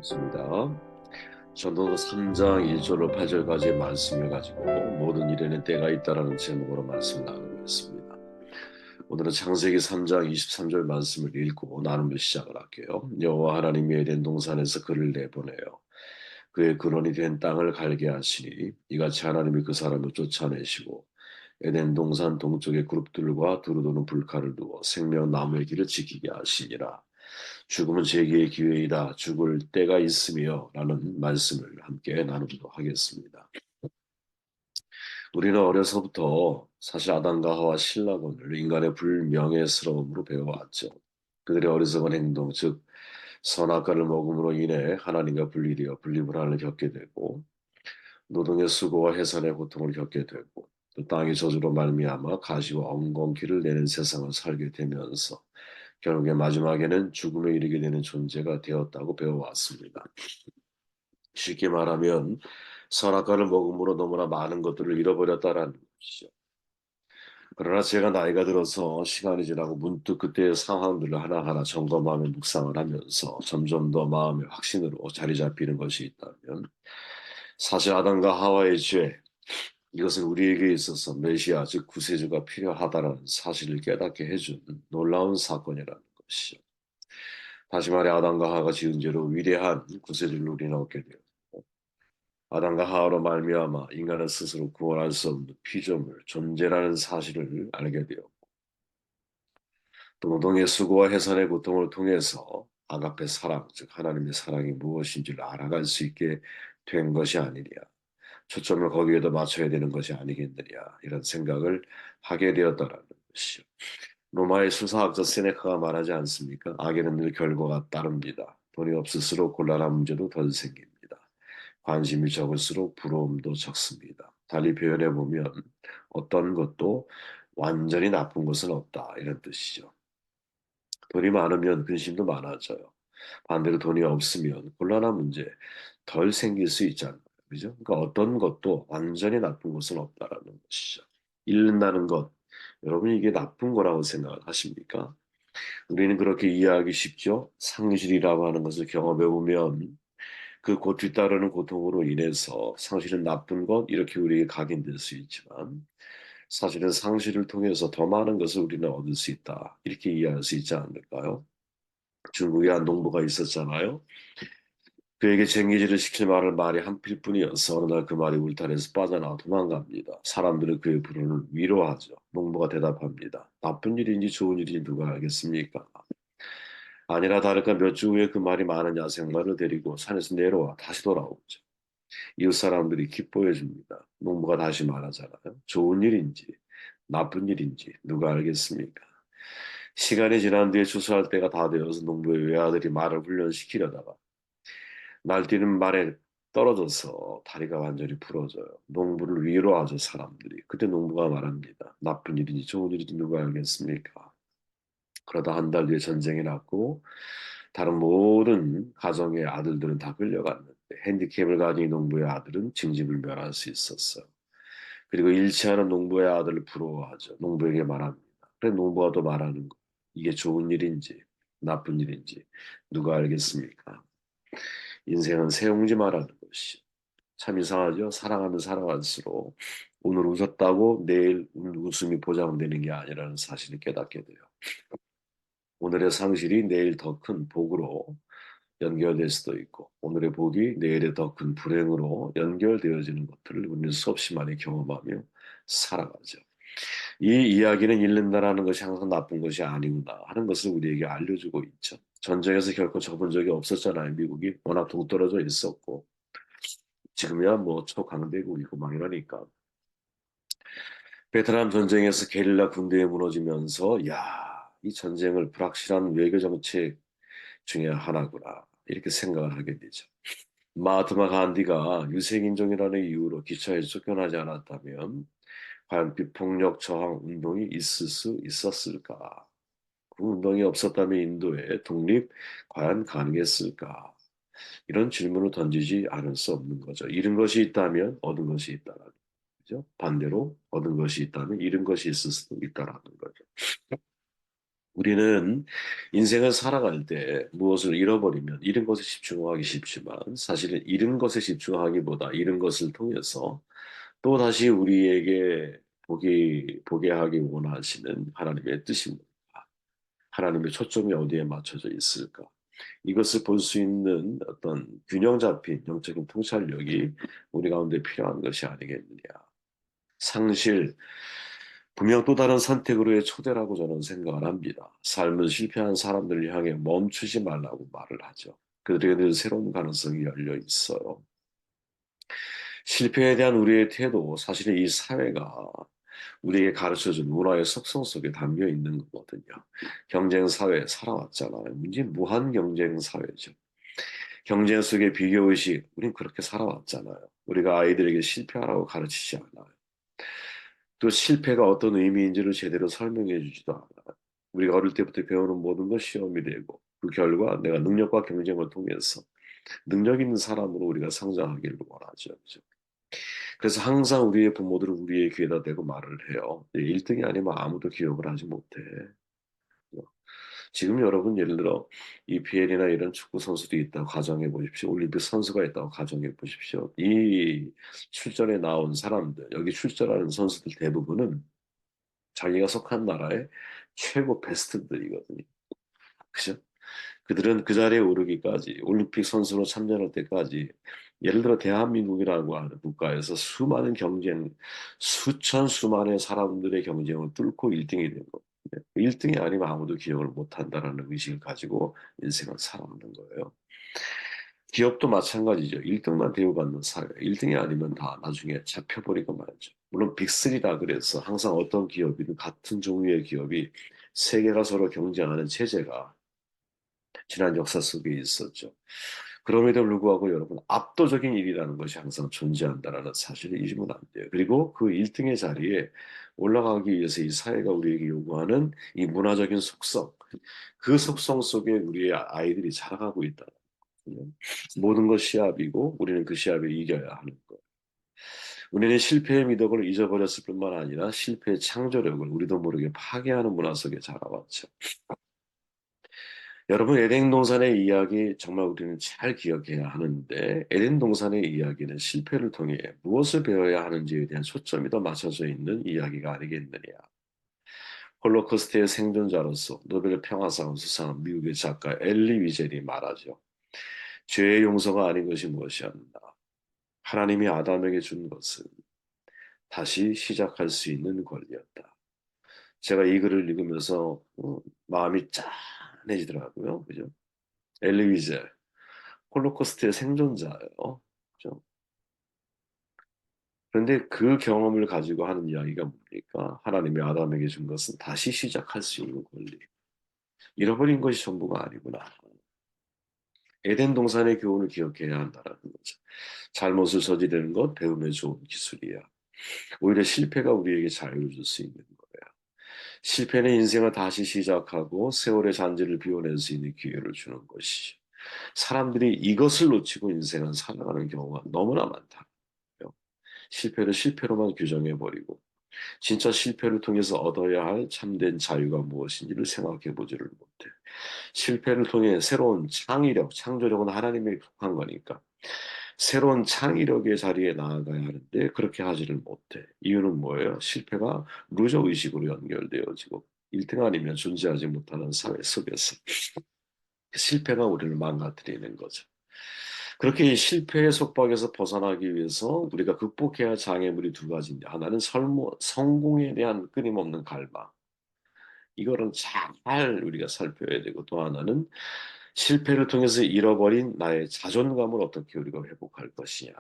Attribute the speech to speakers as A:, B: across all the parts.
A: 있습니다. 전도서 3장 1절로 8절까지의 말씀을 가지고 모든 일에는 때가 있다라는 제목으로 말씀을 나누고 있습니다. 오늘은 창세기 3장 23절 말씀을 읽고 나누며 시작을 할게요. 여호와 하나님이 에덴 동산에서 그를 내보내요. 그의 근원이 된 땅을 갈게 하시니 이같이 하나님이 그 사람을 쫓아내시고 에덴 동산 동쪽의 그룹들과 두루도는 불칼을 두어 생명나무의 길을 지키게 하시니라. 죽음은 제기의 기회이다. 죽을 때가 있으며 라는 말씀을 함께 나누도록 하겠습니다. 우리는 어려서부터 사실 아담과 하와 신라곤을 인간의 불명예스러움으로 배워왔죠. 그들의 어리석은 행동, 즉 선악과를 먹음으로 인해 하나님과 분리되어 분리불안을 겪게 되고 노동의 수고와 해산의 고통을 겪게 되고 또 땅의 저주로 말미암아 가시와 엉겅퀴를 내는 세상을 살게 되면서 결국에 마지막에는 죽음에 이르게 되는 존재가 되었다고 배워왔습니다. 쉽게 말하면 선악과를 먹음으로 너무나 많은 것들을 잃어버렸다라는 것이죠. 그러나 제가 나이가 들어서 시간이 지나고 문득 그때의 상황들을 하나하나 점검하며 묵상을 하면서 점점 더 마음의 확신으로 자리 잡히는 것이 있다면 사실 아담과 하와의 죄, 이것은 우리에게 있어서 메시아 즉 구세주가 필요하다는 사실을 깨닫게 해준 놀라운 사건이라는 것이죠. 다시 말해 아담과 하와가 지은 죄로 위대한 구세주를 우리는 얻게 되었고 아담과 하와로 말미암아 인간은 스스로 구원할 수 없는 피조물 존재라는 사실을 알게 되었고 또 노동의 수고와 해산의 고통을 통해서 아가페 사랑 즉 하나님의 사랑이 무엇인지를 알아갈 수 있게 된 것이 아니냐. 초점을 거기에다 맞춰야 되는 것이 아니겠느냐 이런 생각을 하게 되었다라는 것이죠. 로마의 수사학자 세네카가 말하지 않습니까? 악에는 늘 결과가 따릅니다. 돈이 없을수록 곤란한 문제도 덜 생깁니다. 관심이 적을수록 부러움도 적습니다. 달리 표현해 보면 어떤 것도 완전히 나쁜 것은 없다 이런 뜻이죠. 돈이 많으면 근심도 많아져요. 반대로 돈이 없으면 곤란한 문제 덜 생길 수 있잖아요. 그죠? 그러니까 어떤 것도 완전히 나쁜 것은 없다라는 것이죠. 잃는다는 것, 여러분 이게 나쁜 거라고 생각을 하십니까? 우리는 그렇게 이해하기 쉽죠? 상실이라고 하는 것을 경험해 보면 그 곧 뒤따르는 고통으로 인해서 상실은 나쁜 것 이렇게 우리에게 각인될 수 있지만 사실은 상실을 통해서 더 많은 것을 우리는 얻을 수 있다. 이렇게 이해할 수 있지 않을까요? 중국에 한 농부가 있었잖아요. 그에게 쟁기질을 시킬 말이 한 필뿐이어서 어느 날 그 말이 울타리에서 빠져나와 도망갑니다. 사람들은 그의 불운을 위로하죠. 농부가 대답합니다. 나쁜 일인지 좋은 일인지 누가 알겠습니까? 아니나 다를까 몇 주 후에 그 말이 많은 야생마를 데리고 산에서 내려와 다시 돌아오죠. 이웃 사람들이 기뻐해 줍니다. 농부가 다시 말하잖아요. 좋은 일인지 나쁜 일인지 누가 알겠습니까? 시간이 지난 뒤에 추수할 때가 다 되어서 농부의 외아들이 말을 훈련시키려다가 날뛰는 말에 떨어져서 다리가 완전히 부러져요. 농부를 위로하죠, 사람들이. 그때 농부가 말합니다. 나쁜 일인지 좋은 일인지 누가 알겠습니까? 그러다 한 달 뒤에 전쟁이 났고 다른 모든 가정의 아들들은 다 끌려갔는데 핸디캡을 가진 이 농부의 아들은 징집을 멸할 수 있었어요. 그리고 일치하는 농부의 아들을 부러워하죠. 농부에게 말합니다. 그래 농부가 또 말하는 거. 이게 좋은 일인지 나쁜 일인지 누가 알겠습니까? 인생은 세옹지마라는 것이 참 이상하죠. 사랑하면 살아갈수록 오늘 웃었다고 내일 웃음이 보장되는 게 아니라는 사실을 깨닫게 돼요. 오늘의 상실이 내일 더 큰 복으로 연결될 수도 있고 오늘의 복이 내일의 더 큰 불행으로 연결되어지는 것들을 우리는 수없이 많이 경험하며 살아가죠. 이 이야기는 잃는다라는 것이 항상 나쁜 것이 아니구나 하는 것을 우리에게 알려주고 있죠. 전쟁에서 결코 접은 적이 없었잖아요. 미국이 워낙 동떨어져 있었고 지금이야 뭐 초강대국이고 막 이러니까 베트남 전쟁에서 게릴라 군대에 무너지면서 야, 이 전쟁을 불확실한 외교 정책 중에 하나구나 이렇게 생각을 하게 되죠. 마하트마 간디가 유색인종이라는 이유로 기차에서 쫓겨나지 않았다면 과연 비폭력 저항 운동이 있을 수 있었을까? 그 운동이 없었다면 인도의 독립 과연 가능했을까? 이런 질문을 던지지 않을 수 없는 거죠. 잃은 것이 있다면 얻은 것이 있다라는 거죠. 반대로 얻은 것이 있다면 잃은 것이 있을 수도 있다라는 거죠. 우리는 인생을 살아갈 때 무엇을 잃어버리면 잃은 것에 집중하기 쉽지만 사실은 잃은 것에 집중하기보다 잃은 것을 통해서 또 다시 우리에게 보게 하기 원하시는 하나님의 뜻이 뭔가, 하나님의 초점이 어디에 맞춰져 있을까? 이것을 볼 수 있는 어떤 균형 잡힌 영적인 통찰력이 우리 가운데 필요한 것이 아니겠느냐. 상실, 분명 또 다른 선택으로의 초대라고 저는 생각을 합니다. 삶은 실패한 사람들을 향해 멈추지 말라고 말을 하죠. 그들에게 늘 새로운 가능성이 열려 있어요. 실패에 대한 우리의 태도, 사실은 이 사회가 우리에게 가르쳐준 문화의 속성 속에 담겨 있는 거거든요. 경쟁 사회 살아왔잖아요. 이제 무한 경쟁 사회죠. 경쟁 속의 비교의식, 우린 그렇게 살아왔잖아요. 우리가 아이들에게 실패하라고 가르치지 않아요. 또 실패가 어떤 의미인지를 제대로 설명해 주지도 않아요. 우리가 어릴 때부터 배우는 모든 것 시험이 되고 그 결과 내가 능력과 경쟁을 통해서 능력 있는 사람으로 우리가 성장하기를 원하죠. 그죠? 그래서 항상 우리의 부모들은 우리의 귀에다 대고 말을 해요. 1등이 아니면 아무도 기억을 하지 못해. 지금 여러분 예를 들어 EPL이나 이런 축구 선수도 있다고 가정해 보십시오. 올림픽 선수가 있다고 가정해 보십시오. 이 출전에 나온 사람들, 여기 출전하는 선수들 대부분은 자기가 속한 나라의 최고 베스트들이거든요. 그죠? 그들은 그 자리에 오르기까지 올림픽 선수로 참전할 때까지 예를 들어 대한민국이라고 하는 국가에서 수많은 경쟁, 수천 수만의 사람들의 경쟁을 뚫고 1등이 된 거예요. 1등이 아니면 아무도 기억을 못 한다라는 의식을 가지고 인생을 살아가는 거예요. 기업도 마찬가지죠. 1등만 대우받는 사회. 1등이 아니면 다 나중에 잡혀버리고 말죠. 물론 빅3다 그래서 항상 어떤 기업이든 같은 종류의 기업이 세계가 서로 경쟁하는 체제가 지난 역사 속에 있었죠. 그럼에도 불구하고 여러분 압도적인 일이라는 것이 항상 존재한다는 사실을 잊으면 안 돼요. 그리고 그 1등의 자리에 올라가기 위해서 이 사회가 우리에게 요구하는 이 문화적인 속성, 그 속성 속에 우리의 아이들이 자라가고 있다. 모든 것 시합이고 우리는 그 시합에 이겨야 하는 것. 우리는 실패의 미덕을 잊어버렸을 뿐만 아니라 실패의 창조력을 우리도 모르게 파괴하는 문화 속에 자라왔죠. 여러분, 에덴 동산의 이야기 정말 우리는 잘 기억해야 하는데, 에덴 동산의 이야기는 실패를 통해 무엇을 배워야 하는지에 대한 초점이 더 맞춰져 있는 이야기가 아니겠느냐. 홀로코스트의 생존자로서 노벨 평화상 수상한 미국의 작가 엘리 위젤이 말하죠. 죄의 용서가 아닌 것이 무엇이었나. 하나님이 아담에게 준 것은 다시 시작할 수 있는 권리였다. 제가 이 글을 읽으면서 마음이 짠해지더라고요. 그죠? 엘리 위젤. 홀로코스트의 생존자예요. 그죠? 그런데 그 경험을 가지고 하는 이야기가 뭡니까? 하나님이 아담에게 준 것은 다시 시작할 수 있는 권리. 잃어버린 것이 전부가 아니구나. 에덴 동산의 교훈을 기억해야 한다는 거죠. 잘못을 저지르는 것 배움의 좋은 기술이야. 오히려 실패가 우리에게 자유를 줄 수 있는 거예요. 실패는 인생을 다시 시작하고 세월의 잔재를 비워낼 수 있는 기회를 주는 것이죠. 사람들이 이것을 놓치고 인생을 살아가는 경우가 너무나 많다. 실패를 실패로만 규정해버리고 진짜 실패를 통해서 얻어야 할 참된 자유가 무엇인지를 생각해 보지를 못해. 실패를 통해 새로운 창의력, 창조력은 하나님에게 속한 거니까 새로운 창의력의 자리에 나아가야 하는데 그렇게 하지를 못해. 이유는 뭐예요? 실패가 루저 의식으로 연결되어지고 1등 아니면 존재하지 못하는 사회 속에서 실패가 우리를 망가뜨리는 거죠. 그렇게 이 실패의 속박에서 벗어나기 위해서 우리가 극복해야 할 장애물이 두 가지인데 하나는 성공에 대한 끊임없는 갈망. 이거는 잘 우리가 살펴야 되고 또 하나는 실패를 통해서 잃어버린 나의 자존감을 어떻게 우리가 회복할 것이냐.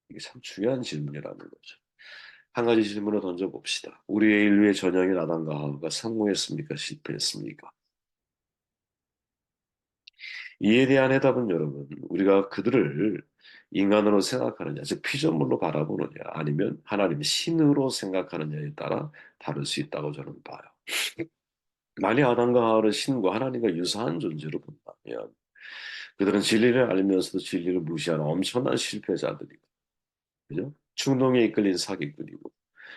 A: 이게 참 중요한 질문이라는 거죠. 한 가지 질문을 던져봅시다. 우리의 인류의 전형인 아담과 하와가 성공했습니까? 실패했습니까? 이에 대한 해답은 여러분, 우리가 그들을 인간으로 생각하느냐, 즉 피조물로 바라보느냐, 아니면 하나님 신으로 생각하느냐에 따라 다를 수 있다고 저는 봐요. 만약 아담과 하와를 신과 하나님과 유사한 존재로 본다면 그들은 진리를 알면서도 진리를 무시하는 엄청난 실패자들이고, 그죠? 충동에 이끌린 사기꾼이고,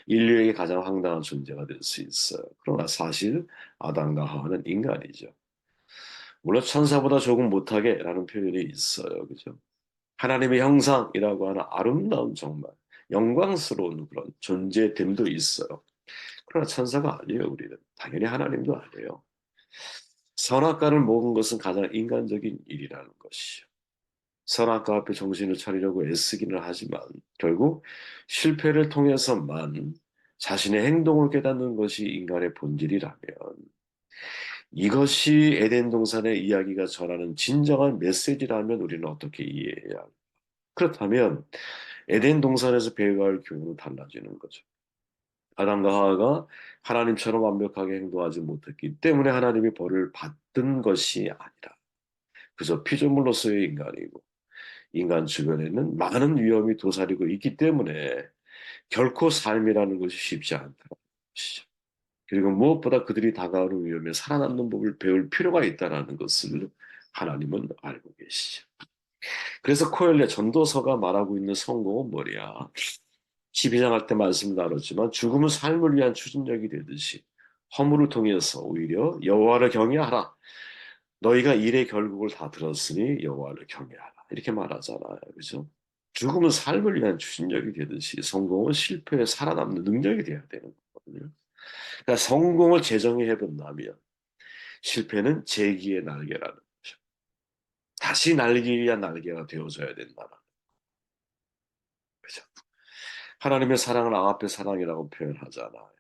A: 인류에게 가장 황당한 존재가 될 수 있어요. 그러나 사실 아담과 하와는 인간이죠. 물론 천사보다 조금 못하게라는 표현이 있어요. 그죠? 하나님의 형상이라고 하는 아름다운 정말 영광스러운 그런 존재됨도 있어요. 그러나 천사가 아니에요, 우리는. 당연히 하나님도 아니에요. 선악과를 먹은 것은 가장 인간적인 일이라는 것이죠. 선악과 앞에 정신을 차리려고 애쓰기는 하지만 결국 실패를 통해서만 자신의 행동을 깨닫는 것이 인간의 본질이라면 이것이 에덴 동산의 이야기가 전하는 진정한 메시지라면 우리는 어떻게 이해해야 할까? 그렇다면 에덴 동산에서 배워야 할 교훈은 달라지는 거죠. 아담과 하와가 하나님처럼 완벽하게 행동하지 못했기 때문에 하나님이 벌을 받은 것이 아니라 그저 피조물로서의 인간이고 인간 주변에는 많은 위험이 도사리고 있기 때문에 결코 삶이라는 것이 쉽지 않다는 것이죠. 그리고 무엇보다 그들이 다가오는 위험에 살아남는 법을 배울 필요가 있다는 것을 하나님은 알고 계시죠. 그래서 코엘레 전도서가 말하고 있는 성공은 뭐냐? 12장 할 때 말씀 나눴지만 죽음은 삶을 위한 추진력이 되듯이 허물을 통해서 오히려 여호와를 경외하라. 너희가 일의 결국을 다 들었으니 여호와를 경외하라. 이렇게 말하잖아요. 그죠? 죽음은 삶을 위한 추진력이 되듯이 성공은 실패에 살아남는 능력이 돼야 되는 거거든요. 그러니까 성공을 재정의해 본다면 실패는 재기의 날개라는 거죠. 다시 날기 위한 날개가 되어줘야 된다는 거죠. 하나님의 사랑을 아가페 사랑이라고 표현하잖아요.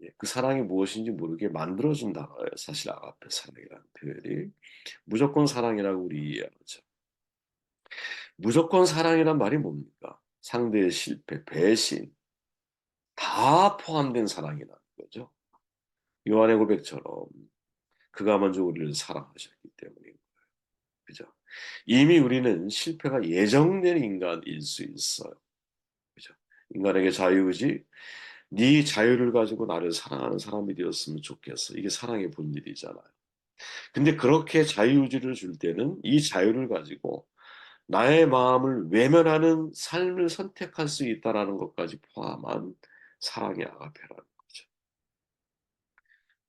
A: 예, 그 사랑이 무엇인지 모르게 만들어준 단어예요. 사실 아가페 사랑이라는 표현이. 무조건 사랑이라고 우리 이해하죠. 무조건 사랑이란 말이 뭡니까? 상대의 실패, 배신 다 포함된 사랑이라는 거죠. 요한의 고백처럼 그가 먼저 우리를 사랑하셨기 때문인 거예요. 그죠? 이미 우리는 실패가 예정된 인간일 수 있어요. 그죠? 인간에게 자유의지, 네 자유를 가지고 나를 사랑하는 사람이 되었으면 좋겠어. 이게 사랑의 본질이잖아요. 근데 그렇게 자유의지를 줄 때는 이 자유를 가지고 나의 마음을 외면하는 삶을 선택할 수 있다라는 것까지 포함한 사랑의 아가페라는 거죠.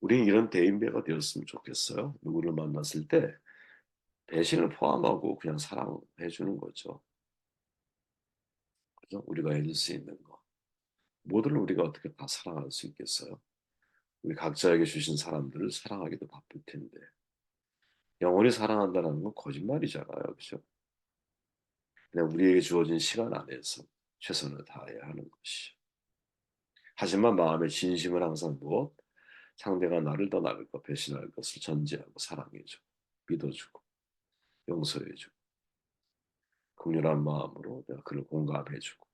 A: 우리는 이런 대인배가 되었으면 좋겠어요. 누구를 만났을 때 배신을 포함하고 그냥 사랑해 주는 거죠. 그죠? 우리가 해줄 수 있는 거. 모두를 우리가 어떻게 다 사랑할 수 있겠어요? 우리 각자에게 주신 사람들을 사랑하기도 바쁠 텐데. 영원히 사랑한다는 건 거짓말이잖아요. 그죠? 그냥 우리에게 주어진 시간 안에서 최선을 다해야 하는 것이. 하지만 마음의 진심은 항상 무엇? 상대가 나를 더 나을 것, 배신할 것을 전제하고 사랑해주고, 믿어주고, 용서해주고, 긍휼한 마음으로 내가 그를 공감해주고.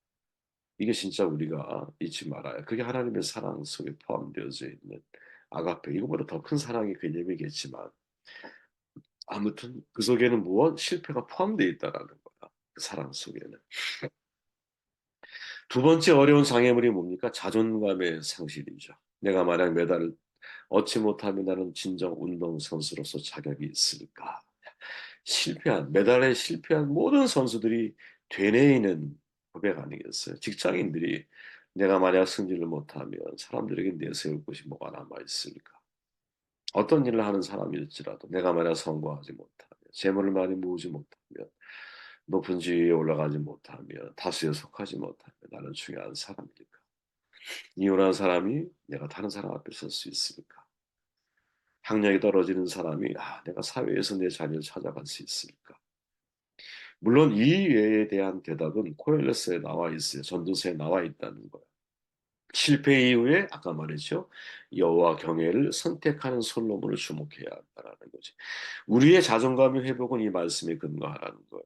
A: 이게 진짜 우리가 잊지 말아야. 그게 하나님의 사랑 속에 포함되어져 있는 아가페. 이거보다 더 큰 사랑의 개념이겠지만, 아무튼 그 속에는 무엇? 실패가 포함되어 있다라는 거다. 그 사랑 속에는. 두 번째 어려운 장애물이 뭡니까? 자존감의 상실이죠. 내가 만약 메달을 얻지 못하면 나는 진정 운동선수로서 자격이 있을까? 메달에 실패한 모든 선수들이 되뇌이는 고백 아니겠어요? 직장인들이 내가 만약 승진을 못하면 사람들에게 내세울 곳이 뭐가 남아 있을까? 어떤 일을 하는 사람일지라도 내가 만약 성공하지 못하면, 재물을 많이 모으지 못하면, 높은 지위에 올라가지 못하면, 다수에 속하지 못하면 나는 중요한 사람일까? 이혼한 사람이 내가 다른 사람 앞에 설 수 있을까? 학력이 떨어지는 사람이 내가 사회에서 내 자리를 찾아갈 수 있을까? 물론 이 외에 대한 대답은 코엘레스에 나와 있어요. 전도서에 나와 있다는 거예요. 실패 이후에 아까 말했죠. 여호와 경외를 선택하는 솔로몬을 주목해야 한다는 거지. 우리의 자존감의 회복은 이 말씀에 근거하라는 거예요.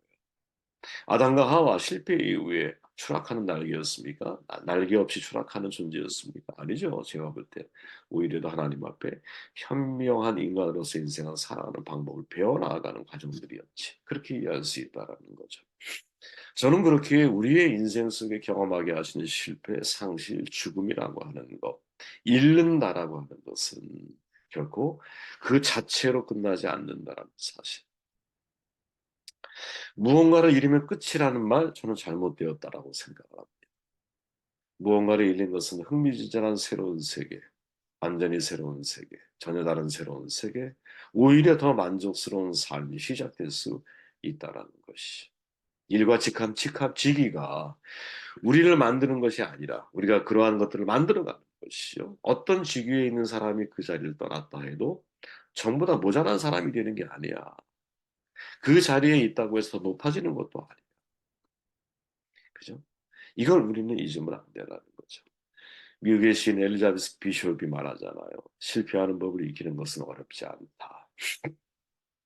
A: 아담과 하와 실패 이후에 추락하는 날개였습니까? 날개 없이 추락하는 존재였습니까? 아니죠. 제가 볼 때 오히려 더 하나님 앞에 현명한 인간으로서 인생을 살아가는 방법을 배워나가는 과정들이었지. 그렇게 이해할 수 있다라는 거죠. 저는 그렇게 우리의 인생 속에 경험하게 하시는 실패, 상실, 죽음이라고 하는 것, 잃는다라고 하는 것은 결코 그 자체로 끝나지 않는다라는 사실. 무언가를 잃으면 끝이라는 말 저는 잘못되었다라고 생각합니다. 무언가를 잃는 것은 흥미진진한 새로운 세계, 완전히 새로운 세계, 전혀 다른 새로운 세계, 오히려 더 만족스러운 삶이 시작될 수 있다라는 것이. 일과 직기가 우리를 만드는 것이 아니라 우리가 그러한 것들을 만들어가는 것이요. 어떤 직위에 있는 사람이 그 자리를 떠났다 해도 전부 다 모자란 사람이 되는 게 아니야. 그 자리에 있다고 해서 더 높아지는 것도 아니야. 그죠? 이걸 우리는 잊으면 안 되라는 거죠. 미국의 시인 엘리자베스 비숍이 말하잖아요. 실패하는 법을 익히는 것은 어렵지 않다.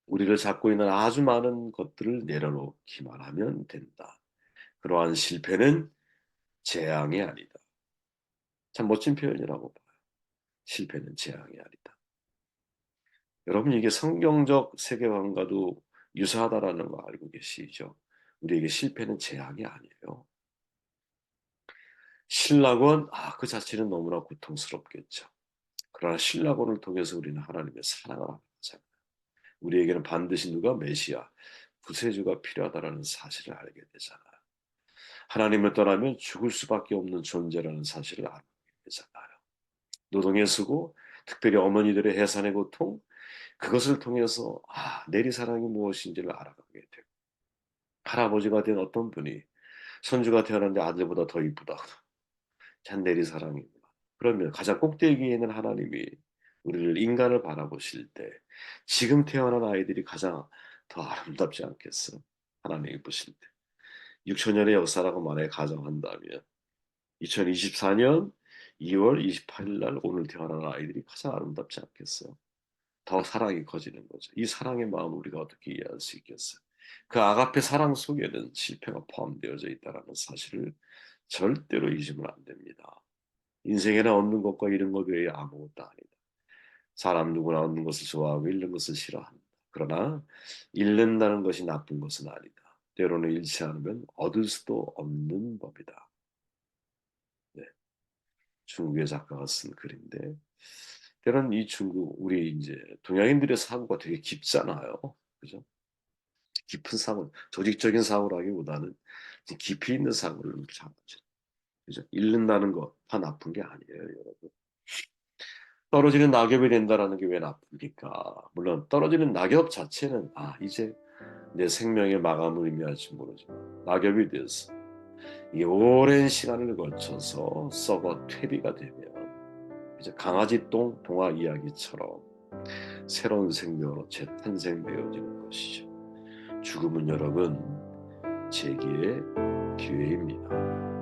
A: 우리를 잡고 있는 아주 많은 것들을 내려놓기만 하면 된다. 그러한 실패는 재앙이 아니다. 참 멋진 표현이라고 봐요. 실패는 재앙이 아니다. 여러분 이게 성경적 세계관과도 유사하다라는 거 알고 계시죠? 우리에게 실패는 재앙이 아니에요. 신락원, 그 자체는 너무나 고통스럽겠죠. 그러나 신락원을 통해서 우리는 하나님의 사랑을 알잖아요. 우리에게는 반드시 누가 메시아, 구세주가 필요하다라는 사실을 알게 되잖아요. 하나님을 떠나면 죽을 수밖에 없는 존재라는 사실을 알게 되잖아요. 노동의 수고, 특별히 어머니들의 해산의 고통, 그것을 통해서 내리사랑이 무엇인지를 알아가게 되고 할아버지가 된 어떤 분이 손주가 태어났는데 아들보다 더 이쁘다. 참 내리사랑이구나. 그러면 가장 꼭대기에 있는 하나님이 우리를 인간을 바라보실 때 지금 태어난 아이들이 가장 더 아름답지 않겠어? 하나님이 보실 때. 6천년의 역사라고 만약에 가정한다면 2024년 2월 28일 날 오늘 태어난 아이들이 가장 아름답지 않겠어요? 더 사랑이 커지는 거죠. 이 사랑의 마음을 우리가 어떻게 이해할 수 있겠어요? 그 아가페 사랑 속에는 실패가 포함되어져 있다는 사실을 절대로 잊으면 안 됩니다. 인생에는 얻는 것과 잃은 것 외에 아무것도 아니다. 사람 누구나 얻는 것을 좋아하고 잃는 것을 싫어한다. 그러나 잃는다는 것이 나쁜 것은 아니다. 때로는 잃지 않으면 얻을 수도 없는 법이다. 네, 중국의 작가가 쓴 글인데 때로는 이 중국 우리 이제 동양인들의 사고가 되게 깊잖아요. 그죠? 깊은 사고, 조직적인 사고라기보다는 깊이 있는 사고를 잡죠. 그죠? 잃는다는 것 다 나쁜 게 아니에요, 여러분. 떨어지는 낙엽이 된다라는 게 왜 나쁩니까? 물론 떨어지는 낙엽 자체는 이제 내 생명의 마감을 의미할지 모르지만 낙엽이 돼서 이 오랜 시간을 거쳐서 썩어 퇴비가 되면 이제 강아지 똥 동화 이야기처럼 새로운 생명으로 재탄생되어지는 것이죠. 죽음은 여러분 재기의 기회입니다.